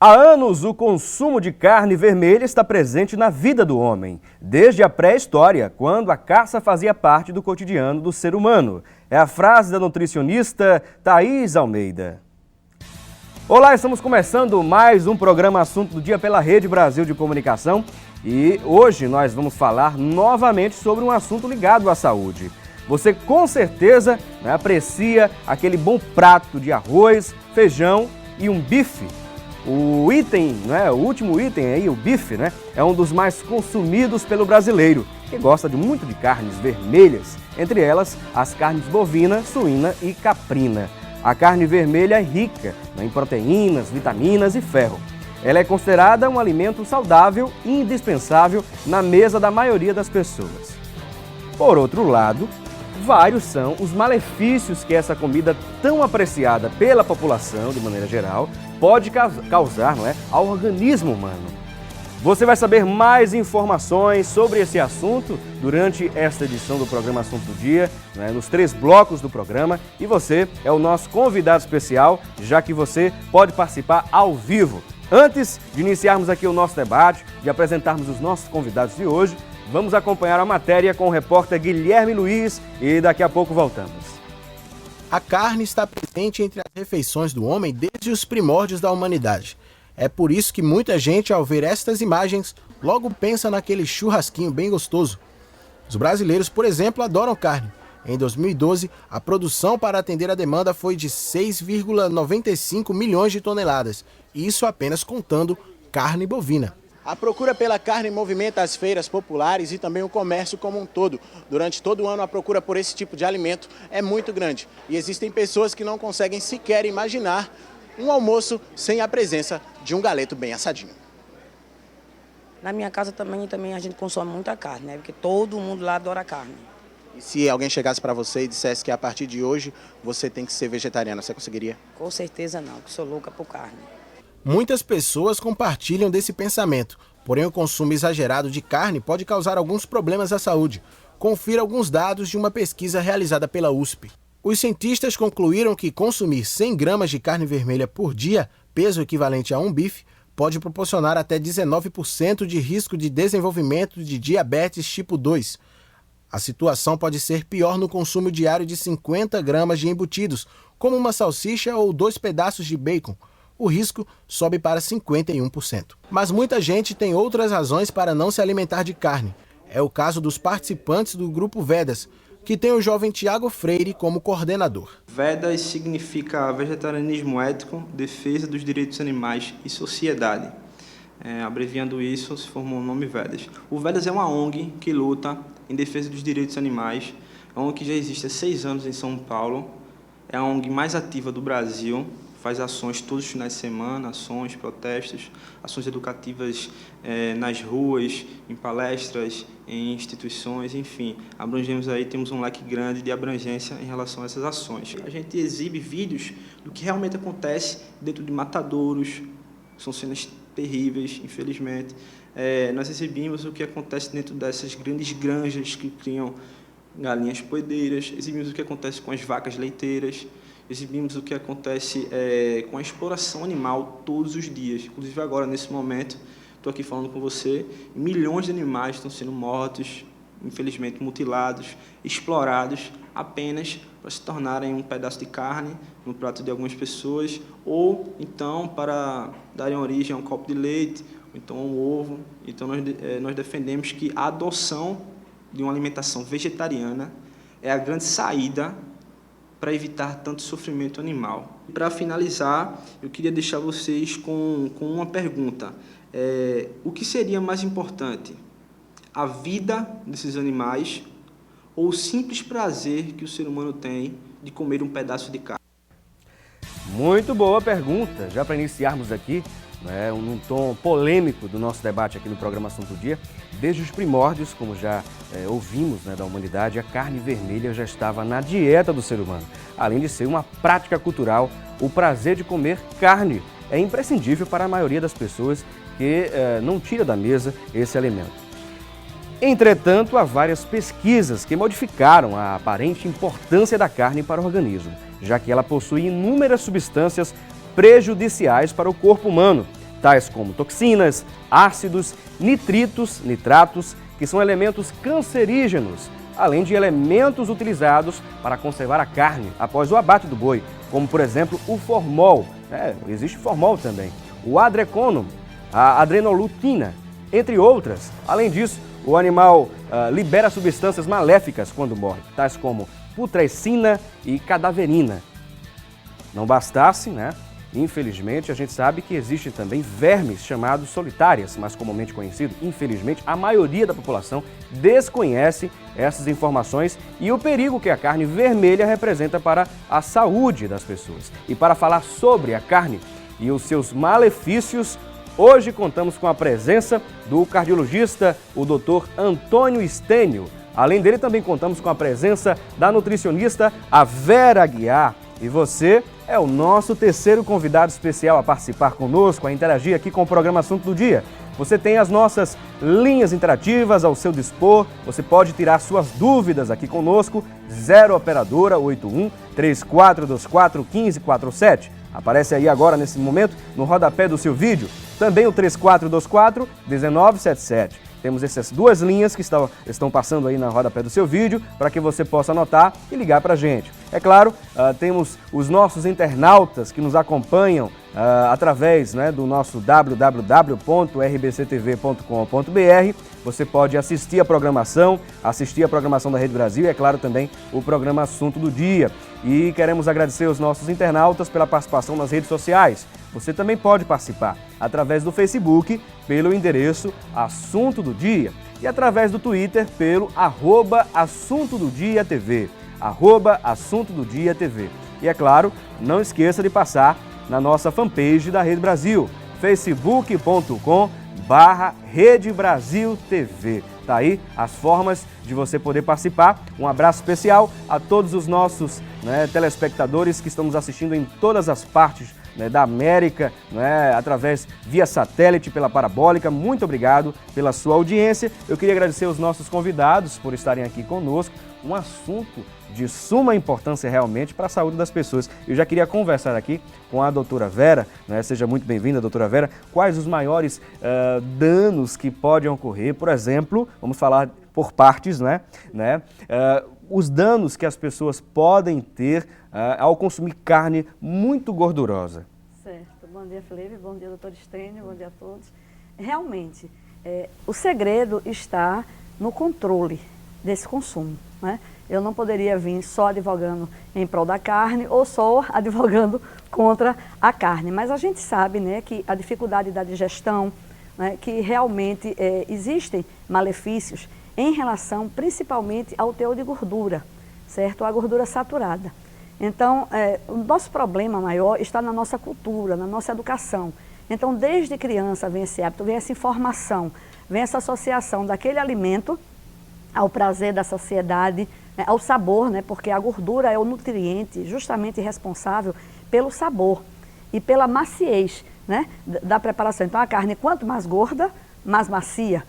Há anos, o consumo de carne vermelha está presente na vida do homem, desde a pré-história, quando a caça fazia parte do cotidiano do ser humano. É a frase da nutricionista Thaís Almeida. Olá, estamos começando mais um programa Assunto do Dia pela Rede Brasil de Comunicação e hoje nós vamos falar novamente sobre um assunto ligado à saúde. Você com certeza aprecia aquele bom prato de arroz, feijão e um bife. O último item aí, o bife, é um dos mais consumidos pelo brasileiro, que gosta muito de carnes vermelhas, entre elas as carnes bovina, suína e caprina. A carne vermelha é rica em proteínas, vitaminas e ferro. Ela é considerada um alimento saudável e indispensável na mesa da maioria das pessoas. Por outro lado, vários são os malefícios que essa comida tão apreciada pela população, de maneira geral, pode causar ao organismo humano. Você vai saber mais informações sobre esse assunto durante esta edição do programa Assunto do Dia, nos 3 blocos do programa, e você é o nosso convidado especial, já que você pode participar ao vivo. Antes de iniciarmos aqui o nosso debate, de apresentarmos os nossos convidados de hoje, vamos acompanhar a matéria com o repórter Guilherme Luiz e daqui a pouco voltamos. A carne está presente entre as refeições do homem desde os primórdios da humanidade. É por isso que muita gente, ao ver estas imagens, logo pensa naquele churrasquinho bem gostoso. Os brasileiros, por exemplo, adoram carne. Em 2012, a produção para atender a demanda foi de 6,95 milhões de toneladas, e isso apenas contando carne bovina. A procura pela carne movimenta as feiras populares e também o comércio como um todo. Durante todo o ano, a procura por esse tipo de alimento é muito grande. E existem pessoas que não conseguem sequer imaginar um almoço sem a presença de um galeto bem assadinho. Na minha casa também a gente consome muita carne, porque todo mundo lá adora carne. E se alguém chegasse para você e dissesse que a partir de hoje você tem que ser vegetariana, você conseguiria? Com certeza não, que sou louca por carne. Muitas pessoas compartilham desse pensamento, porém o consumo exagerado de carne pode causar alguns problemas à saúde. Confira alguns dados de uma pesquisa realizada pela USP. Os cientistas concluíram que consumir 100 gramas de carne vermelha por dia, peso equivalente a um bife, pode proporcionar até 19% de risco de desenvolvimento de diabetes tipo 2. A situação pode ser pior no consumo diário de 50 gramas de embutidos, como uma salsicha ou 2 pedaços de bacon. O risco sobe para 51%. Mas muita gente tem outras razões para não se alimentar de carne. É o caso dos participantes do Grupo Vedas, que tem o jovem Tiago Freire como coordenador. Vedas significa vegetarianismo ético, defesa dos direitos animais e sociedade. Abreviando isso, se formou o nome Vedas. O Vedas é uma ONG que luta em defesa dos direitos animais. É uma ONG que já existe há 6 anos em São Paulo. É a ONG mais ativa do Brasil. Faz ações todos os finais de semana, ações, protestos, ações educativas nas ruas, em palestras, em instituições, enfim. Abrangemos aí, temos um leque grande de abrangência em relação a essas ações. A gente exibe vídeos do que realmente acontece dentro de matadouros, são cenas terríveis, infelizmente. Nós exibimos o que acontece dentro dessas grandes granjas que criam galinhas poedeiras, exibimos o que acontece com as vacas leiteiras, exibimos o que acontece com a exploração animal todos os dias. Inclusive agora, nesse momento, estou aqui falando com você, milhões de animais estão sendo mortos, infelizmente mutilados, explorados, apenas para se tornarem um pedaço de carne no prato de algumas pessoas, ou então para darem origem a um copo de leite, ou então a um ovo. Então nós defendemos que a adoção de uma alimentação vegetariana é a grande saída para evitar tanto sofrimento animal. Para finalizar, eu queria deixar vocês com uma pergunta. O que seria mais importante? A vida desses animais ou o simples prazer que o ser humano tem de comer um pedaço de carne? Muito boa pergunta. Já para iniciarmos aqui, num tom polêmico do nosso debate aqui no programa Assunto do Dia, desde os primórdios, como já ouvimos da humanidade, a carne vermelha já estava na dieta do ser humano. Além de ser uma prática cultural, o prazer de comer carne é imprescindível para a maioria das pessoas que não tira da mesa esse alimento. Entretanto, há várias pesquisas que modificaram a aparente importância da carne para o organismo, já que ela possui inúmeras substâncias prejudiciais para o corpo humano, tais como toxinas, ácidos, nitritos, nitratos, que são elementos cancerígenos, além de elementos utilizados para conservar a carne após o abate do boi, como por exemplo o formol, existe formol também, o adreconum, a adrenolutina, entre outras. Além disso, o animal libera substâncias maléficas quando morre, tais como putrescina e cadaverina. Não bastasse, infelizmente, a gente sabe que existem também vermes chamados solitárias, mais comumente conhecido. Infelizmente, a maioria da população desconhece essas informações e o perigo que a carne vermelha representa para a saúde das pessoas. E para falar sobre a carne e os seus malefícios, hoje contamos com a presença do cardiologista, o Dr. Antônio Stênio. Além dele, também contamos com a presença da nutricionista, a Vera Aguiar. E você é o nosso terceiro convidado especial a participar conosco, a interagir aqui com o programa Assunto do Dia. Você tem as nossas linhas interativas ao seu dispor, você pode tirar suas dúvidas aqui conosco, 0 Operadora 81 3424 1547. Aparece aí agora, nesse momento, no rodapé do seu vídeo. Também o 3424 1977. Temos essas duas linhas que estão passando aí na rodapé do seu vídeo para que você possa anotar e ligar para a gente. É claro, temos os nossos internautas que nos acompanham através do nosso www.rbctv.com.br. Você pode assistir a programação da Rede Brasil e, é claro, também o programa Assunto do Dia. E queremos agradecer aos nossos internautas pela participação nas redes sociais. Você também pode participar através do Facebook, pelo endereço Assunto do Dia, e através do Twitter, pelo @Assunto do Dia TV, @Assunto do Dia TV. E, é claro, não esqueça de passar na nossa fanpage da Rede Brasil, facebook.com/Rede Brasil TV. Tá aí as formas de você poder participar. Um abraço especial a todos os nossos telespectadores que estão nos assistindo em todas as partes da América, através via satélite, pela parabólica. Muito obrigado pela sua audiência. Eu queria agradecer aos nossos convidados por estarem aqui conosco. Um assunto de suma importância realmente para a saúde das pessoas. Eu já queria conversar aqui com a doutora Vera, seja muito bem-vinda, doutora Vera. Quais os maiores danos que podem ocorrer? Por exemplo, vamos falar por partes, os danos que as pessoas podem ter ao consumir carne muito gordurosa. Certo. Bom dia, Felipe. Bom dia, doutor Stênio. Bom dia a todos. Realmente, o segredo está no controle desse consumo. Eu não poderia vir só advogando em prol da carne ou só advogando contra a carne. Mas a gente sabe que a dificuldade da digestão, que realmente existem malefícios em relação principalmente ao teor de gordura, certo? A gordura saturada. Então, o nosso problema maior está na nossa cultura, na nossa educação. Então, desde criança vem esse hábito, vem essa informação, vem essa associação daquele alimento ao prazer da saciedade, ao sabor, porque a gordura é o nutriente justamente responsável pelo sabor e pela maciez da preparação. Então, a carne, quanto mais gorda, mais macia.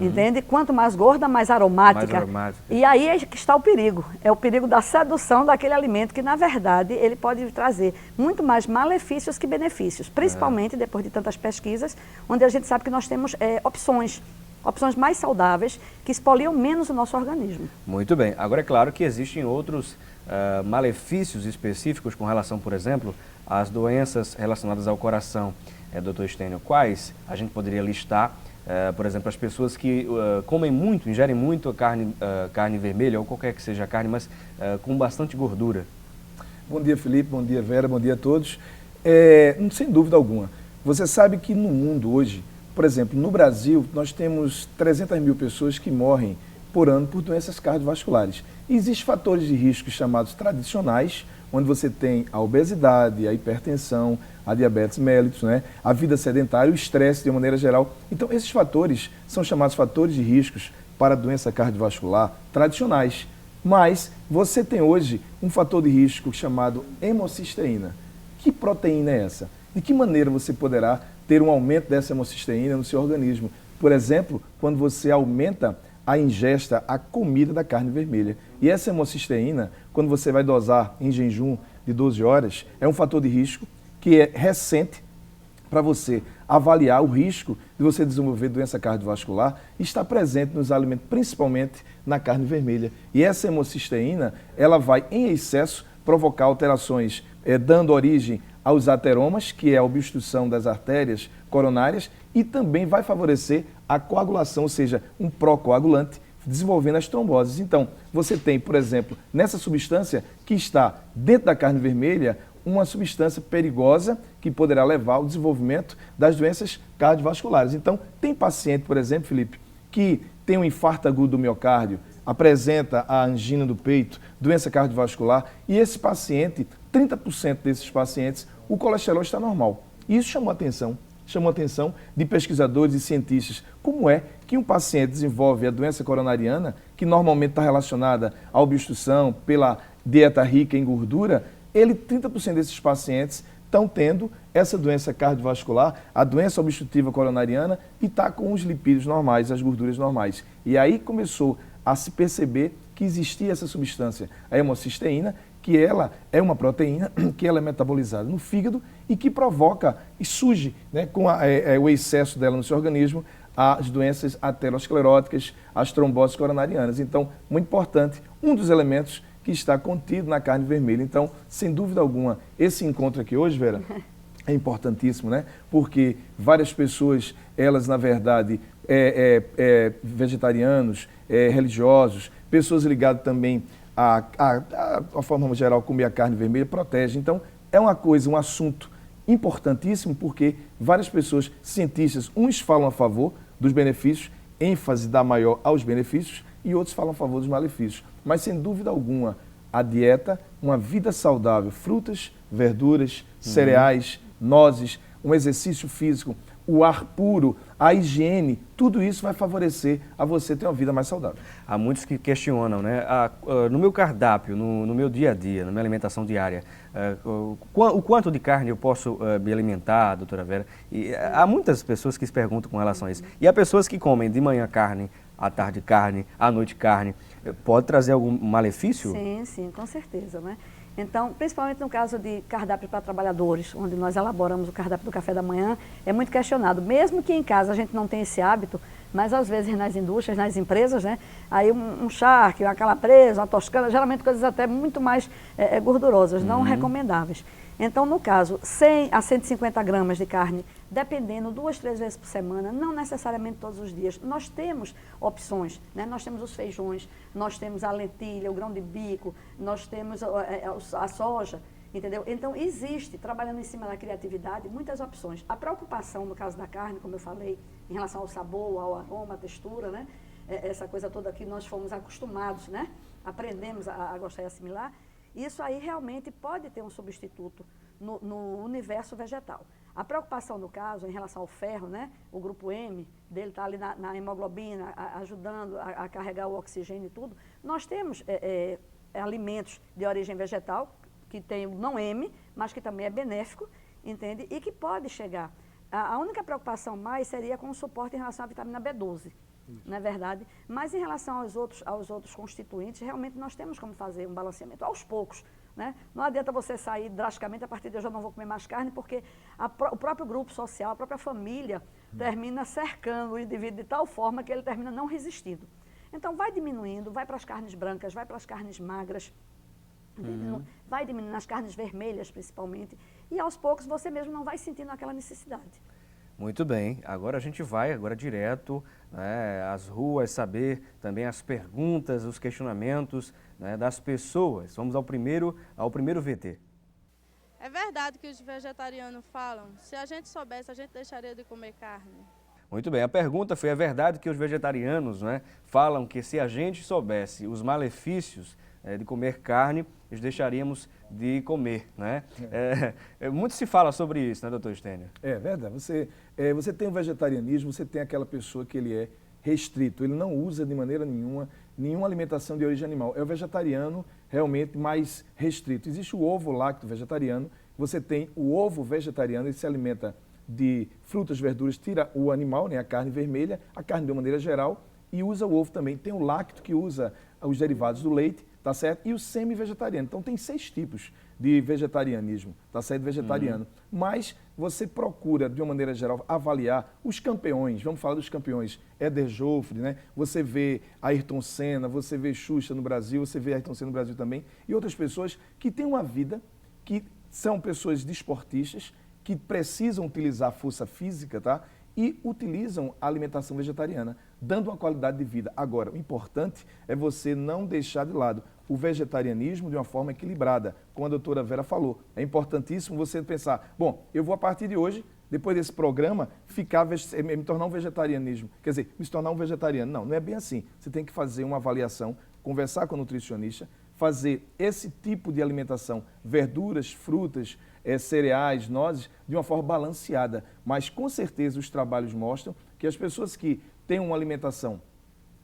Entende? Quanto mais gorda, mais aromática. E aí é que está o perigo. É o perigo da sedução daquele alimento que, na verdade, ele pode trazer muito mais malefícios que benefícios. Principalmente depois de tantas pesquisas, onde a gente sabe que nós temos opções mais saudáveis que expoliam menos o nosso organismo. Muito bem. Agora, é claro que existem outros malefícios específicos com relação, por exemplo, às doenças relacionadas ao coração. Doutor Stênio, quais a gente poderia listar? Por exemplo, as pessoas que comem muito, ingerem muito a carne vermelha, ou qualquer que seja a carne, mas com bastante gordura. Bom dia, Felipe, bom dia, Vera, bom dia a todos. Sem dúvida alguma, você sabe que no mundo hoje, por exemplo, no Brasil, nós temos 300 mil pessoas que morrem por ano por doenças cardiovasculares. E existem fatores de risco chamados tradicionais, onde você tem a obesidade, a hipertensão, a diabetes mellitus, a vida sedentária, o estresse de uma maneira geral. Então, esses fatores são chamados fatores de riscos para a doença cardiovascular tradicionais. Mas você tem hoje um fator de risco chamado hemocisteína. Que proteína é essa? De que maneira você poderá ter um aumento dessa hemocisteína no seu organismo? Por exemplo, quando você aumenta a ingesta, a comida da carne vermelha. E essa hemocisteína, quando você vai dosar em jejum de 12 horas, é um fator de risco que é recente para você avaliar o risco de você desenvolver doença cardiovascular, está presente nos alimentos, principalmente na carne vermelha. E essa hemocisteína, ela vai em excesso provocar alterações, dando origem aos ateromas, que é a obstrução das artérias coronárias, e também vai favorecer a coagulação, ou seja, um procoagulante, desenvolvendo as tromboses. Então, você tem, por exemplo, nessa substância que está dentro da carne vermelha, uma substância perigosa que poderá levar ao desenvolvimento das doenças cardiovasculares. Então, tem paciente, por exemplo, Felipe, que tem um infarto agudo do miocárdio, apresenta a angina do peito, doença cardiovascular, e esse paciente, 30% desses pacientes, o colesterol está normal. E isso chamou a atenção de pesquisadores e cientistas. Como é que um paciente desenvolve a doença coronariana, que normalmente está relacionada à obstrução pela dieta rica em gordura, 30% desses pacientes estão tendo essa doença cardiovascular, a doença obstrutiva coronariana, e está com os lipídios normais, as gorduras normais. E aí começou a se perceber que existia essa substância, a hemocisteína, que ela é uma proteína, que ela é metabolizada no fígado e que provoca e surge, né, com o excesso dela no seu organismo, as doenças ateroscleróticas, as tromboses coronarianas. Então, muito importante, um dos elementos que está contido na carne vermelha. Então, sem dúvida alguma, esse encontro aqui hoje, Vera, é importantíssimo, né? Porque várias pessoas, elas na verdade, vegetarianos, religiosos, pessoas ligadas também à forma geral, comer a carne vermelha, protege. Então, é uma coisa, um assunto importantíssimo, porque várias pessoas, cientistas, uns falam a favor dos benefícios, ênfase dá maior aos benefícios, e outros falam a favor dos malefícios. Mas, sem dúvida alguma, a dieta, uma vida saudável, frutas, verduras, cereais, nozes, um exercício físico, o ar puro, a higiene, tudo isso vai favorecer a você ter uma vida mais saudável. Há muitos que questionam, né? No meu cardápio, no meu dia a dia, na minha alimentação diária, o quanto de carne eu posso me alimentar, doutora Vera? E há muitas pessoas que se perguntam com relação a isso. E há pessoas que comem de manhã carne, à tarde carne, à noite carne. Pode trazer algum malefício? Sim, sim, com certeza, né? Então, principalmente no caso de cardápio para trabalhadores, onde nós elaboramos o cardápio do café da manhã, é muito questionado. Mesmo que em casa a gente não tenha esse hábito, mas às vezes nas indústrias, nas empresas, né? Aí um charque, uma calabresa, uma toscana, geralmente coisas até muito mais gordurosas, não recomendáveis. Então, no caso, 100 a 150 gramas de carne, dependendo, 2, 3 vezes por semana, não necessariamente todos os dias. Nós temos opções, né? Nós temos os feijões, nós temos a lentilha, o grão de bico, nós temos a soja, entendeu? Então, existe, trabalhando em cima da criatividade, muitas opções. A preocupação, no caso da carne, como eu falei, em relação ao sabor, ao aroma, à textura, né? Essa coisa toda que nós fomos acostumados, né? Aprendemos a gostar e assimilar. Isso aí realmente pode ter um substituto no universo vegetal. A preocupação, no caso, em relação ao ferro, né? O grupo M, dele está ali na hemoglobina, ajudando a carregar o oxigênio e tudo. Nós temos alimentos de origem vegetal, que tem o não M, mas que também é benéfico, entende? E que pode chegar. A única preocupação mais seria com o suporte em relação à vitamina B12. Não é verdade? Mas em relação aos outros constituintes, realmente nós temos como fazer um balanceamento aos poucos, né? Não adianta você sair drasticamente, a partir de hoje eu não vou comer mais carne, porque o próprio grupo social, a própria família, termina cercando o indivíduo de tal forma que ele termina não resistindo. Então vai diminuindo, vai para as carnes brancas, vai para as carnes magras, vai diminuindo as carnes vermelhas principalmente, e aos poucos você mesmo não vai sentindo aquela necessidade. Muito bem, agora a gente vai direto, né, às ruas, saber também as perguntas, os questionamentos, né, das pessoas. Vamos ao primeiro VT. É verdade que os vegetarianos falam, se a gente soubesse, a gente deixaria de comer carne? Muito bem, a pergunta foi, é verdade que os vegetarianos, né, falam que se a gente soubesse os malefícios de comer carne, nós deixaríamos de comer, né? Muito se fala sobre isso, né, doutor Stênio? É verdade. Você tem o vegetarianismo, você tem aquela pessoa que ele é restrito, ele não usa de maneira nenhuma alimentação de origem animal. É o vegetariano realmente mais restrito. Existe o ovo lácteo vegetariano, você tem o ovo vegetariano, ele se alimenta de frutas, verduras, tira o animal, né, a carne vermelha, a carne de uma maneira geral, e usa o ovo também. Tem o lácteo, que usa os derivados do leite, tá certo? E o semi-vegetariano. Então tem 6 tipos de vegetarianismo, tá certo? Vegetariano. Mas você procura, de uma maneira geral, avaliar os campeões. Vamos falar dos campeões. Éder Joffre, né? Você vê Ayrton Senna, você vê Xuxa no Brasil, você vê Ayrton Senna no Brasil também, e outras pessoas que têm uma vida, que são pessoas desportistas, que precisam utilizar a força física, tá? E utilizam a alimentação vegetariana, dando uma qualidade de vida. Agora, o importante é você não deixar de lado o vegetarianismo de uma forma equilibrada, como a doutora Vera falou. É importantíssimo você pensar, bom, eu vou a partir de hoje, depois desse programa, me tornar um vegetarianismo. Quer dizer, me tornar um vegetariano. Não, não é bem assim. Você tem que fazer uma avaliação, conversar com o nutricionista, fazer esse tipo de alimentação, verduras, frutas, cereais, nozes, de uma forma balanceada. Mas, com certeza, os trabalhos mostram que as pessoas que têm uma alimentação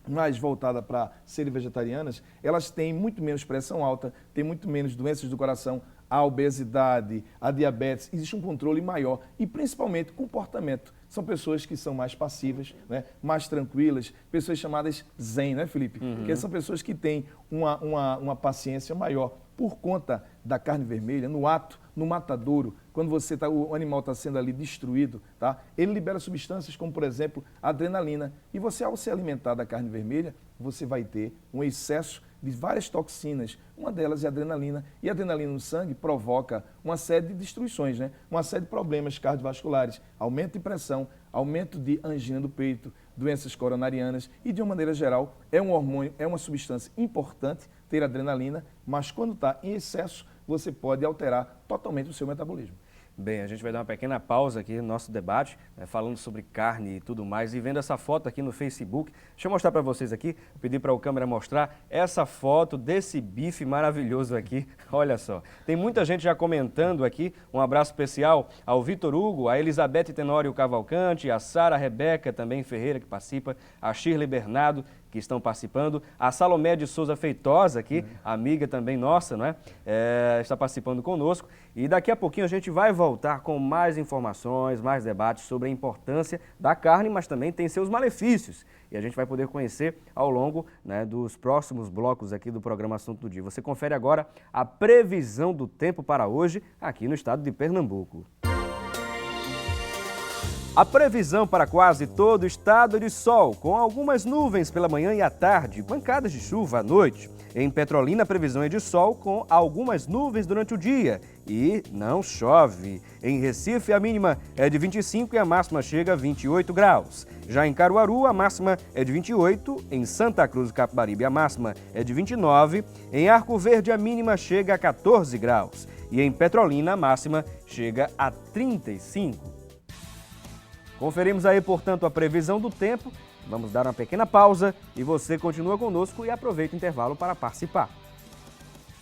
mais voltada para serem vegetarianas, elas têm muito menos pressão alta, têm muito menos doenças do coração, a obesidade, a diabetes, existe um controle maior e, principalmente, comportamento. São pessoas que são mais passivas, né? Mais tranquilas, pessoas chamadas zen, né, Felipe? Que são pessoas que têm uma paciência maior por conta da carne vermelha, no ato, no matadouro, quando o animal está sendo ali destruído, tá? Ele libera substâncias como, por exemplo, a adrenalina. E você, ao se alimentar da carne vermelha, você vai ter um excesso de várias toxinas, uma delas é a adrenalina, e a adrenalina no sangue provoca uma série de destruições, né? Uma série de problemas cardiovasculares, aumento de pressão, aumento de angina do peito, doenças coronarianas e, de uma maneira geral, é um hormônio, é uma substância importante ter adrenalina, mas quando está em excesso, você pode alterar totalmente o seu metabolismo. Bem, a gente vai dar uma pequena pausa aqui no nosso debate, né, falando sobre carne e tudo mais, e vendo essa foto aqui no Facebook. Deixa eu mostrar para vocês aqui, pedir para o câmera mostrar essa foto desse bife maravilhoso aqui. Olha só, tem muita gente já comentando aqui. Um abraço especial ao Vitor Hugo, a Elizabeth Tenório Cavalcante, a Sara Rebeca também Ferreira, que participa, a Shirley Bernardo, que estão participando, a Salomé de Souza Feitosa aqui, amiga também nossa, não é? Está participando conosco, e daqui a pouquinho a gente vai voltar com mais informações, mais debates sobre a importância da carne, mas também tem seus malefícios, e a gente vai poder conhecer ao longo, né, dos próximos blocos aqui do programa Assunto do Dia. Você confere agora a previsão do tempo para hoje aqui no estado de Pernambuco. A previsão para quase todo o estado é de sol, com algumas nuvens pela manhã e à tarde, pancadas de chuva à noite. Em Petrolina, a previsão é de sol, com algumas nuvens durante o dia e não chove. Em Recife, a mínima é de 25 e a máxima chega a 28 graus. Já em Caruaru, a máxima é de 28, em Santa Cruz do Capibaribe, a máxima é de 29, em Arco Verde, a mínima chega a 14 graus e em Petrolina, a máxima chega a 35. Conferimos aí, portanto, a previsão do tempo. Vamos dar uma pequena pausa e você continua conosco e aproveita o intervalo para participar.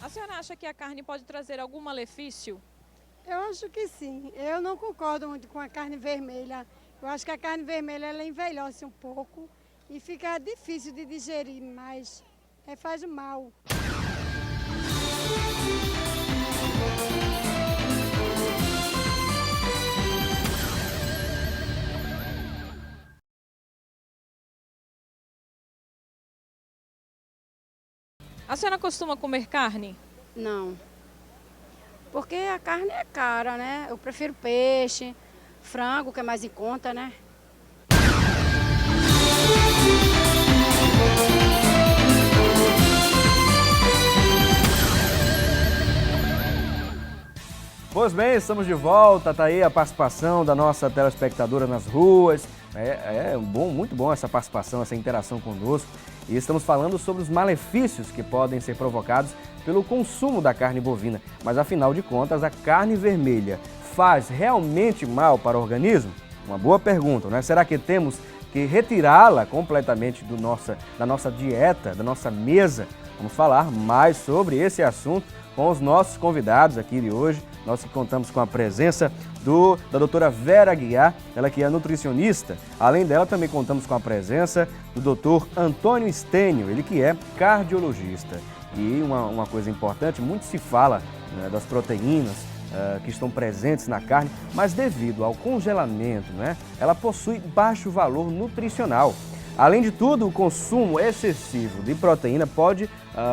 A senhora acha que a carne pode trazer algum malefício? Eu acho que sim. Eu não concordo muito com a carne vermelha. Eu acho que a carne vermelha ela envelhece um pouco e fica difícil de digerir, mas faz mal. A senhora costuma comer carne? Não, porque a carne é cara, né? Eu prefiro peixe, frango, que é mais em conta, né? Pois bem, estamos de volta, tá aí a participação da nossa telespectadora nas ruas. Muito bom essa participação, essa interação conosco. E estamos falando sobre os malefícios que podem ser provocados pelo consumo da carne bovina. Mas, afinal de contas, a carne vermelha faz realmente mal para o organismo? Uma boa pergunta, né? Será que temos que retirá-la completamente da nossa dieta, da nossa mesa? Vamos falar mais sobre esse assunto com os nossos convidados aqui de hoje. Nós que contamos com a presença da doutora Vera Aguiar, ela que é nutricionista. Além dela, também contamos com a presença do doutor Antônio Stênio, ele que é cardiologista. E uma coisa importante, muito se fala, né, das proteínas que estão presentes na carne, mas devido ao congelamento, né, ela possui baixo valor nutricional. Além de tudo, o consumo excessivo de proteína pode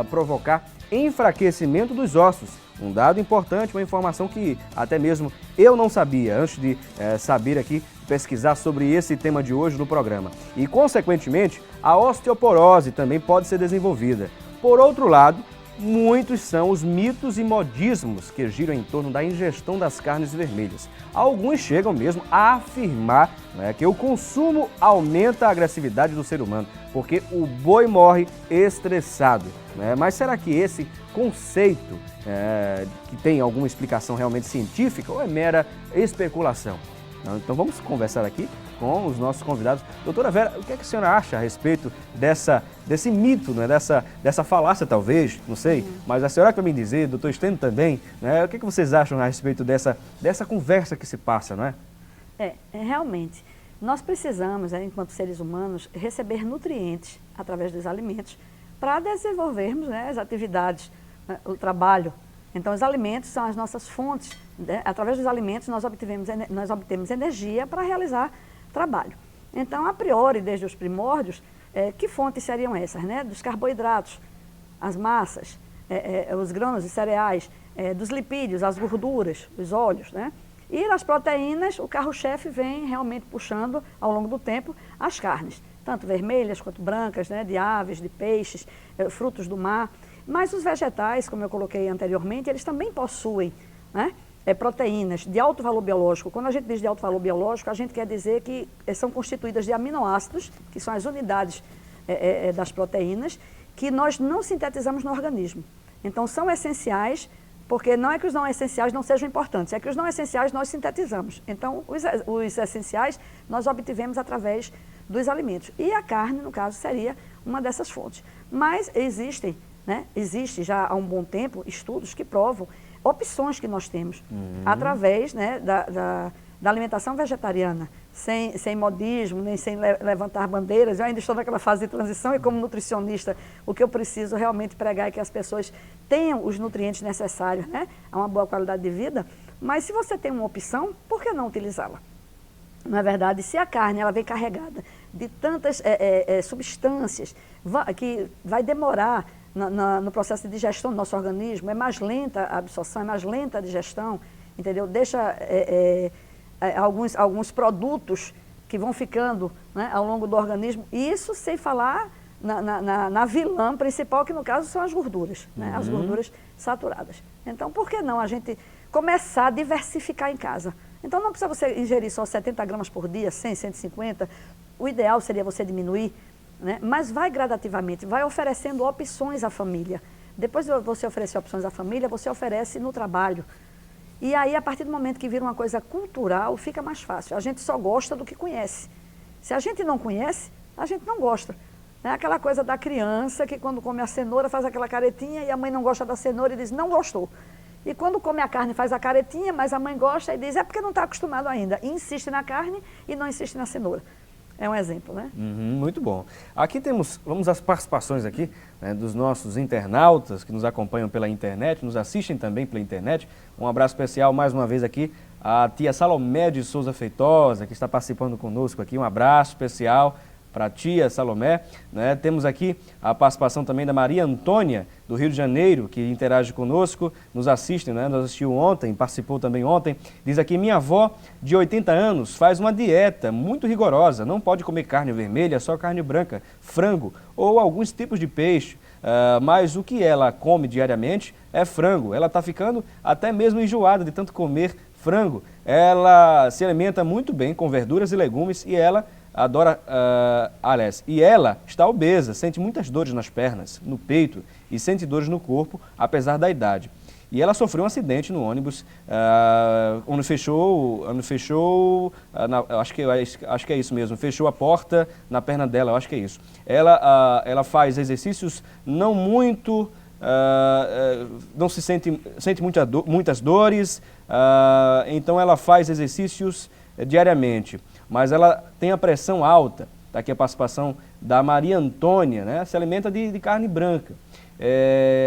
provocar enfraquecimento dos ossos. Um dado importante, uma informação que até mesmo eu não sabia antes de saber aqui, pesquisar sobre esse tema de hoje no programa. E, consequentemente, a osteoporose também pode ser desenvolvida. Por outro lado, muitos são os mitos e modismos que giram em torno da ingestão das carnes vermelhas. Alguns chegam mesmo a afirmar, né, que o consumo aumenta a agressividade do ser humano, porque o boi morre estressado. Né? Mas será que esse conceito que tem alguma explicação realmente científica ou é mera especulação? Então vamos conversar aqui com os nossos convidados. Doutora Vera, o que é que a senhora acha a respeito desse mito, né? dessa falácia talvez, não sei, mas a senhora que vai me dizer, doutor Stênio também, né? O que é que vocês acham a respeito dessa conversa que se passa, não é? Realmente, nós precisamos, enquanto seres humanos, receber nutrientes através dos alimentos para desenvolvermos, né, as atividades, né, o trabalho. Então, os alimentos são as nossas fontes. Né? Através dos alimentos, nós obtemos energia para realizar trabalho. Então, a priori, desde os primórdios, que fontes seriam essas? Né? Dos carboidratos, as massas, os grãos e cereais, dos lipídios, as gorduras, os óleos. Né? E nas proteínas, o carro-chefe vem realmente puxando, ao longo do tempo, as carnes, tanto vermelhas quanto brancas, né? De aves, de peixes, frutos do mar. Mas os vegetais, como eu coloquei anteriormente, eles também possuem, né, proteínas de alto valor biológico. Quando a gente diz de alto valor biológico, a gente quer dizer que são constituídas de aminoácidos, que são as unidades das proteínas, que nós não sintetizamos no organismo. Então, são essenciais, porque não é que os não essenciais não sejam importantes, é que os não essenciais nós sintetizamos. Então, os essenciais nós obtivemos através dos alimentos. E a carne, no caso, seria uma dessas fontes. Mas existe já há um bom tempo estudos que provam opções que nós temos através, né, da alimentação vegetariana, sem modismo, nem sem levantar bandeiras. Eu ainda estou naquela fase de transição e como nutricionista o que eu preciso realmente pregar é que as pessoas tenham os nutrientes necessários, né, a uma boa qualidade de vida. Mas se você tem uma opção, por que não utilizá-la? Na verdade, se a carne ela vem carregada de tantas substâncias que vai demorar no processo de digestão do nosso organismo, é mais lenta a absorção, é mais lenta a digestão, entendeu? Deixa alguns produtos que vão ficando, né, ao longo do organismo, e isso sem falar na vilã principal, que no caso são as gorduras, né, as gorduras saturadas. Então, por que não a gente começar a diversificar em casa? Então, não precisa você ingerir só 70 gramas por dia, 100, 150, o ideal seria você diminuir, né? Mas vai gradativamente, vai oferecendo opções à família. Depois de você oferecer opções à família, você oferece no trabalho. E aí, a partir do momento que vira uma coisa cultural, fica mais fácil. A gente só gosta do que conhece. Se a gente não conhece, a gente não gosta. É aquela coisa da criança que quando come a cenoura faz aquela caretinha e a mãe não gosta da cenoura e diz, não gostou. E quando come a carne faz a caretinha, mas a mãe gosta e diz, é porque não está acostumado ainda. E insiste na carne e não insiste na cenoura. É um exemplo, né? Muito bom. Aqui vamos às participações aqui, né, dos nossos internautas que nos acompanham pela internet, nos assistem também pela internet. Um abraço especial mais uma vez aqui à tia Salomé de Souza Feitosa, que está participando conosco aqui. Um abraço especial para a tia Salomé. Né? Temos aqui a participação também da Maria Antônia, do Rio de Janeiro, que interage conosco, nos assiste, né? Nos assistiu ontem, participou também ontem. Diz aqui, minha avó, de 80 anos, faz uma dieta muito rigorosa, não pode comer carne vermelha, só carne branca, frango ou alguns tipos de peixe. Mas o que ela come diariamente é frango. Ela está ficando até mesmo enjoada de tanto comer frango. Ela se alimenta muito bem com verduras e legumes e ela adora, e ela está obesa, sente muitas dores nas pernas, no peito e sente dores no corpo, apesar da idade. E ela sofreu um acidente no ônibus, onde fechou acho que é isso mesmo, fechou a porta na perna dela, eu acho que é isso. Ela faz exercícios não muito, não se sente muitas dores, então ela faz exercícios diariamente, mas ela tem a pressão alta Está aqui a participação da Maria Antônia, né? Se alimenta de carne branca.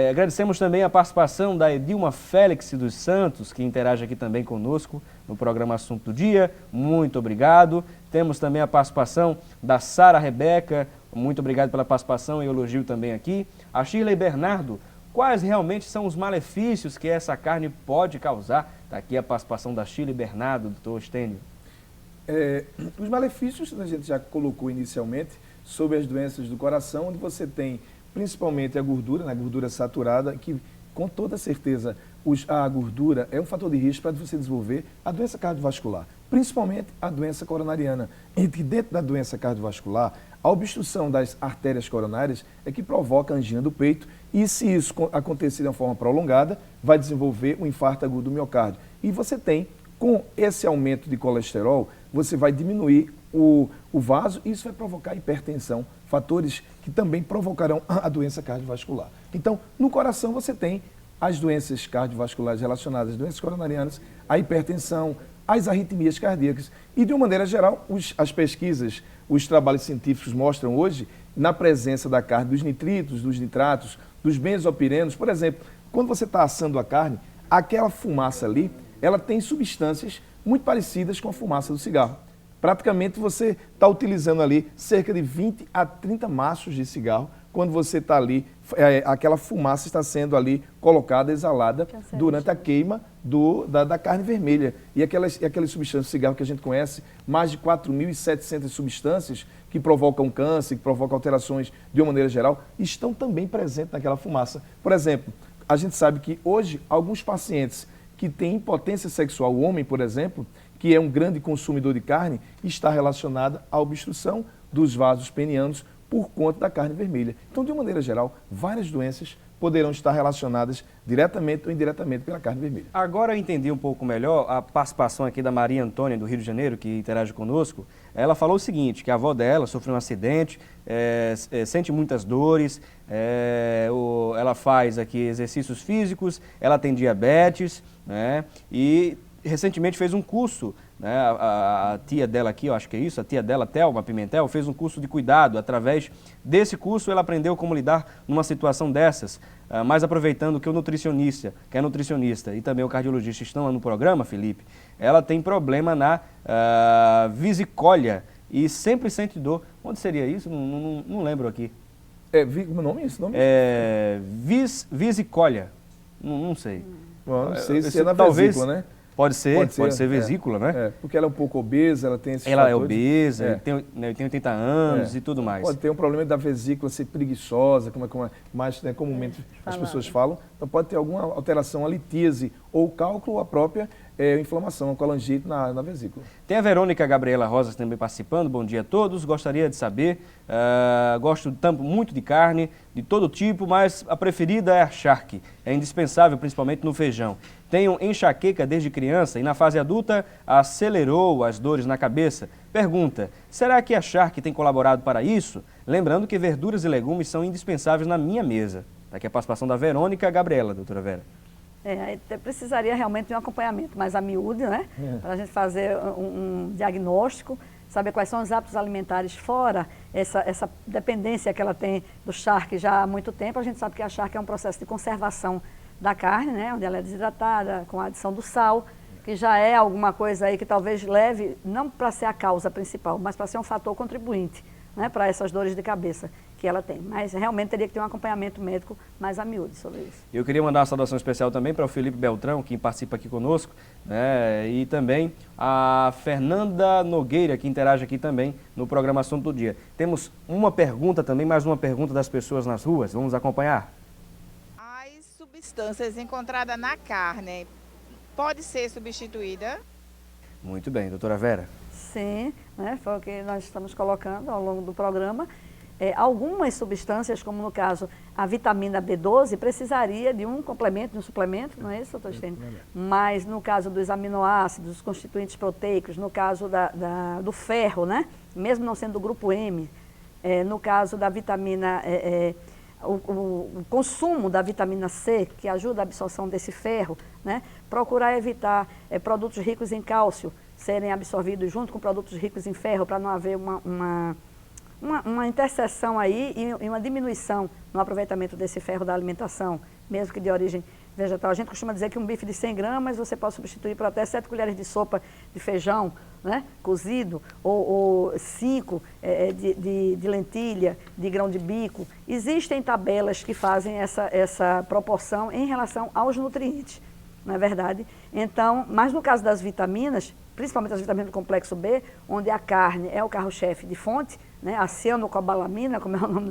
Agradecemos também a participação da Edilma Félix dos Santos, que interage aqui também conosco no programa Assunto do Dia. Muito obrigado. Temos também a participação da Sara Rebeca. Muito obrigado pela participação e elogio também aqui. A Shirley Bernardo. Quais realmente são os malefícios que essa carne pode causar? Está aqui a participação da Shirley Bernardo, doutor Estênio. Os malefícios a gente já colocou inicialmente sobre as doenças do coração, onde você tem principalmente a gordura, né, gordura saturada, que com toda certeza a gordura é um fator de risco para você desenvolver a doença cardiovascular, principalmente a doença coronariana. E dentro da doença cardiovascular, a obstrução das artérias coronárias é que provoca a angina do peito e se isso acontecer de uma forma prolongada, vai desenvolver um infarto agudo do miocárdio. E você tem, com esse aumento de colesterol, você vai diminuir o vaso e isso vai provocar hipertensão, fatores que também provocarão a doença cardiovascular. Então, no coração você tem as doenças cardiovasculares relacionadas às doenças coronarianas, a hipertensão, as arritmias cardíacas e, de uma maneira geral, as pesquisas, os trabalhos científicos mostram hoje, na presença da carne, dos nitritos, dos nitratos, dos benzopirenos. Por exemplo, quando você está assando a carne, aquela fumaça ali, ela tem substâncias muito parecidas com a fumaça do cigarro. Praticamente você está utilizando ali cerca de 20 a 30 maços de cigarro quando você está ali, aquela fumaça está sendo ali colocada, exalada durante a queima da carne vermelha. E aquelas substâncias de cigarro que a gente conhece, mais de 4.700 substâncias que provocam câncer, que provocam alterações de uma maneira geral, estão também presentes naquela fumaça. Por exemplo, a gente sabe que hoje alguns pacientes que têm impotência sexual, o homem, por exemplo, que é um grande consumidor de carne, está relacionada à obstrução dos vasos penianos por conta da carne vermelha. Então, de uma maneira geral, várias doenças poderão estar relacionadas diretamente ou indiretamente pela carne vermelha. Agora eu entendi um pouco melhor a participação aqui da Maria Antônia, do Rio de Janeiro, que interage conosco. Ela falou o seguinte, que a avó dela sofreu um acidente, sente muitas dores, ela faz aqui exercícios físicos, ela tem diabetes, né, e recentemente fez um curso, né, a tia dela aqui, eu acho que é isso, a tia dela, Thelma Pimentel, fez um curso de cuidado. Através desse curso ela aprendeu como lidar numa situação dessas, mas aproveitando que o nutricionista, que é nutricionista e também o cardiologista estão lá no programa, Felipe, ela tem problema na vesicólia e sempre sente dor. Onde seria isso? Não lembro aqui. Como é o nome? Esse nome? Vesicólia. Não sei. Bom, não sei se é na vesícula, né? Pode ser vesícula, né? Porque ela é um pouco obesa, ela tem esses Ela fatores. é obesa, tem 80 anos e tudo mais. Pode ter um problema da vesícula ser preguiçosa, como mais comumente as pessoas falam. Então pode ter alguma alteração, a litíase ou cálculo, ou a própria inflamação, a colangite na vesícula. Tem a Verônica Gabriela Rosas também participando. Bom dia a todos. Gostaria de saber, gosto muito de carne, de todo tipo, mas a preferida é a charque. É indispensável, principalmente no feijão. Tenho enxaqueca desde criança e na fase adulta acelerou as dores na cabeça. Pergunta, será que a charque tem colaborado para isso? Lembrando que verduras e legumes são indispensáveis na minha mesa. Aqui a participação da Verônica Gabriela, doutora Vera. Precisaria realmente de um acompanhamento mais a miúde, né? Para a gente fazer um diagnóstico, saber quais são os hábitos alimentares fora essa dependência que ela tem do charque já há muito tempo. A gente sabe que a charque é um processo de conservação da carne, né? Onde ela é desidratada com a adição do sal, que já é alguma coisa aí que talvez leve, não para ser a causa principal, mas para ser um fator contribuinte, né? Para essas dores de cabeça que ela tem. Mas realmente teria que ter um acompanhamento médico mais a miúde sobre isso. Eu queria mandar uma saudação especial também para o Felipe Beltrão, que participa aqui conosco, né? E também a Fernanda Nogueira, que interage aqui também no programa Assunto do Dia. Temos uma pergunta também, mais uma pergunta das pessoas nas ruas. Vamos acompanhar? As substâncias encontradas na carne pode ser substituída? Muito bem, doutora Vera. Sim, né? Foi o que nós estamos colocando ao longo do programa. Algumas substâncias, como no caso a vitamina B12, precisaria de um complemento, de um suplemento, não é isso, doutor Estênio? Mas no caso dos aminoácidos, dos constituintes proteicos, no caso do ferro, né? Mesmo não sendo do grupo M, no caso da vitamina, o consumo da vitamina C, que ajuda a absorção desse ferro, né? Procurar evitar produtos ricos em cálcio serem absorvidos junto com produtos ricos em ferro, para não haver uma uma interseção aí e uma diminuição no aproveitamento desse ferro da alimentação, mesmo que de origem vegetal. A gente costuma dizer que um bife de 100 gramas você pode substituir por até 7 colheres de sopa de feijão, né, cozido, ou 5 de lentilha, de grão de bico. Existem tabelas que fazem essa proporção em relação aos nutrientes, não é verdade? Então, mas no caso das vitaminas, principalmente as vitaminas do complexo B, onde a carne é o carro-chefe de fonte, né, a cianocobalamina, como é o nome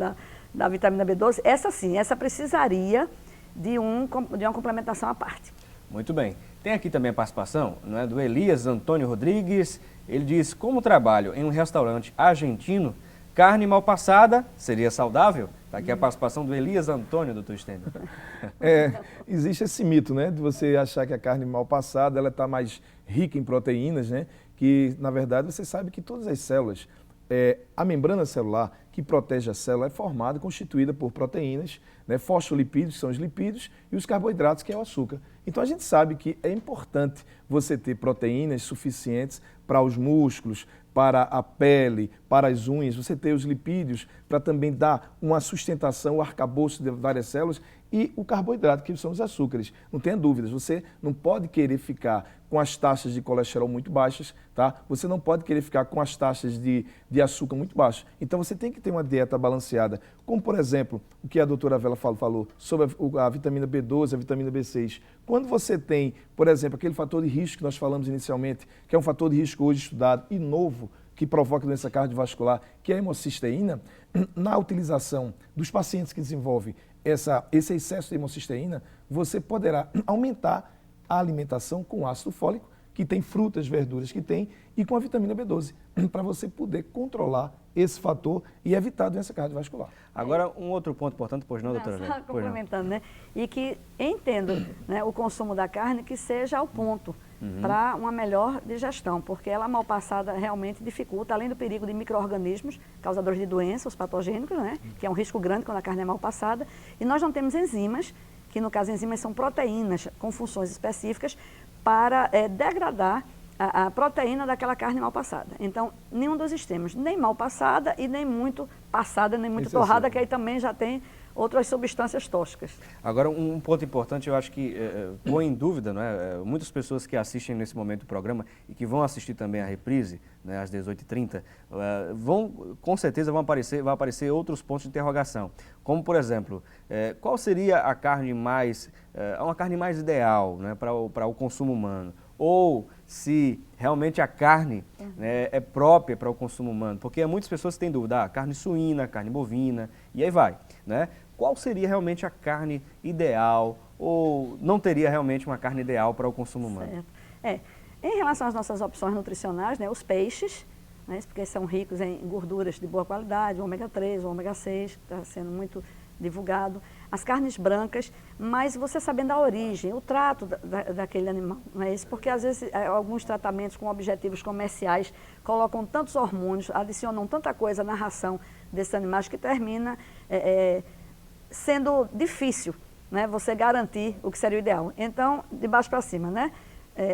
da vitamina B12, essa sim, essa precisaria de uma complementação à parte. Muito bem. Tem aqui também a participação, não é, do Elias Antônio Rodrigues. Ele diz: como trabalho em um restaurante argentino, carne mal passada seria saudável? Está aqui a participação do Elias Antônio, doutor Stênio. Existe esse mito, né, de você achar que a carne mal passada ela está mais rica em proteínas, né, que na verdade você sabe que todas as células, a membrana celular que protege a célula é formada, constituída por proteínas, né, fosfolipídios, que são os lipídios, e os carboidratos, que é o açúcar. Então a gente sabe que é importante você ter proteínas suficientes para os músculos, para a pele, para as unhas, você ter os lipídios para também dar uma sustentação, o arcabouço de várias células, e o carboidrato, que são os açúcares. Não tenha dúvidas, você não pode querer ficar com as taxas de colesterol muito baixas, tá? Você não pode querer ficar com as taxas de açúcar muito baixas. Então você tem que ter uma dieta balanceada, como por exemplo, o que a doutora Vela falou sobre a vitamina B12, a vitamina B6. Quando você tem, por exemplo, aquele fator de risco que nós falamos inicialmente, que é um fator de risco hoje estudado e novo, que provoca doença cardiovascular, que é a hemocisteína, na utilização dos pacientes que desenvolvem esse excesso de hemocisteína, você poderá aumentar a alimentação com ácido fólico, que tem frutas, verduras que tem, e com a vitamina B12, para você poder controlar esse fator e evitar a doença cardiovascular. Agora, um outro ponto importante, pois não, doutora Vera? Complementando, né? E que entendo, né, o consumo da carne que seja ao ponto, para uma melhor digestão, porque ela mal passada realmente dificulta, além do perigo de micro-organismos causadores de doenças, os patogênicos, né, que é um risco grande quando a carne é mal passada, e nós não temos enzimas, que no caso enzimas são proteínas com funções específicas para degradar a proteína daquela carne mal passada. Então, nenhum dos extremos, nem mal passada e nem muito passada, nem muito torrada, que aí também já tem outras substâncias tóxicas. Agora, um ponto importante, eu acho que põe em dúvida, não é? Muitas pessoas que assistem nesse momento do programa e que vão assistir também a reprise, né, às 18h30, com certeza vão aparecer outros pontos de interrogação. Como, por exemplo, qual seria a carne uma carne mais ideal, né, para o consumo humano? Ou se realmente a carne, né, é própria para o consumo humano, porque muitas pessoas têm dúvida, carne suína, carne bovina, e aí vai, né? Qual seria realmente a carne ideal, ou não teria realmente uma carne ideal para o consumo humano? Certo. Em relação às nossas opções nutricionais, né, os peixes, né, porque são ricos em gorduras de boa qualidade, o ômega 3, o ômega 6, que está sendo muito divulgado, as carnes brancas, mas você sabendo a origem, o trato daquele animal, não é isso? Porque às vezes alguns tratamentos com objetivos comerciais colocam tantos hormônios, adicionam tanta coisa na ração desses animais que termina sendo difícil, né, você garantir o que seria o ideal. Então, de baixo para cima, né?